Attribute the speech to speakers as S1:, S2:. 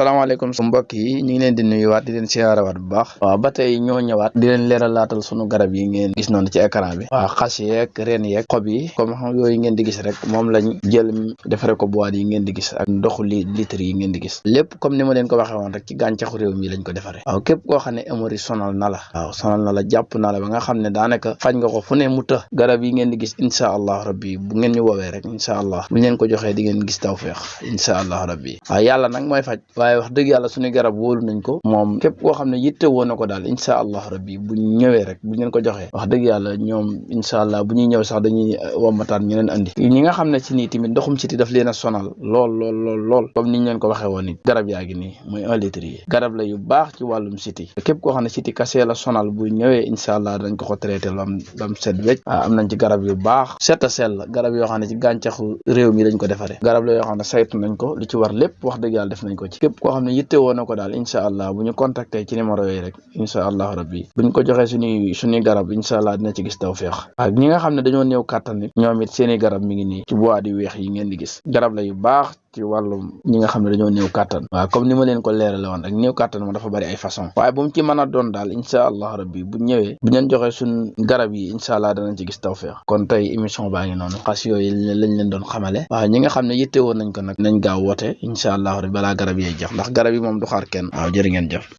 S1: salaamaaleykum su mbokk yi ñu ngi leen di nuyuwaat di leen siyaarawaat bu baax waaw ba tey ñoo ñëwaat di leen leeralaatal sunu garab yi ngeen gis noonu ci écran bi waaw xas yeeg reen yeeg xob yi comme yooyu ngeen di gis rek moom lañ jël defare ko boîte yi ngeen di gis ak ndoxu litre yi ngeen di gis lépp comme ni ma leen ko waxee woon rek ci gàncaxu réew mi lañ ko defare waaw képp koo xam ne hémorroïde sonal na la waaw sonal na la jàpp na la ba nga xam ne daanaka faj nga ko fu ne mu të garab yi ngeen di gis incha allah rabbi bu ngeen ñu woowee rek incha allah bu leen ko joxee di ngeen gis tawfeex incha allah rabbi waaw yàlla nag mooy faj waaye wax dëgg yàlla suñu garab wóolu nañ ko moom képp koo xam ne yitte woon na ko daal incha allah rabbi bu ñëwee rek bu ngeen ko joxee wax dëgg yàlla ñoom incha allah bu ñuy ñëw sax dañuy wombataan ñu leen andi ñi nga xam ne ci nii tamit ndoxum siti daf leen a sonal lool comme niñ leen ko waxee woon ni garab yaa ngi nii mooy 1 litre yi garab la yu baax ci wàllum siti képp koo xam ne siti kase la sonal bu ñëwee incha allah dañ ko traité bam set wecc am nañ ci garab yu baax set a sell garab yoo xam ne ci gàncaxu réew mi lañ ko defaree garab la yoo xam ne saytu nañ ko li ci war lépp wax dëgg yàlla def nañ ko ci képp koo xam ne yitte woon na ko daal incha allah bu ñu contacté ci numéro yooyu rek incha allah rabbi buñ ko joxee suñuy garab incha allah dina ci gis tawfeex ak ñi nga xam ne dañoo néew kàttan nit ñoom it seeni garab mi ngi nii ci boîte yu weex yi ngeen di gis garab la yu baax ci wàllum ñi nga xam ne dañoo néew kàttan waaw comme ni ma leen ko leerale woon ak néew kàttan moom dafa bari ay façon waaye bu mu ci mën a doon daal incha allah rabbi bu ñëwee bu leen joxee suñ garab yi incha allah danañ ci gis tawfeex kon tey émission baa ngi noonu xas yooyu lañ leen doon xamale waaw ñi nga xam ne yitte woon nañ ko nag nañ gaaw woote incha allah rabbi balaa garab yi jeex ndax garab yi moom du xaar kenn waaw jërë ngeen jëf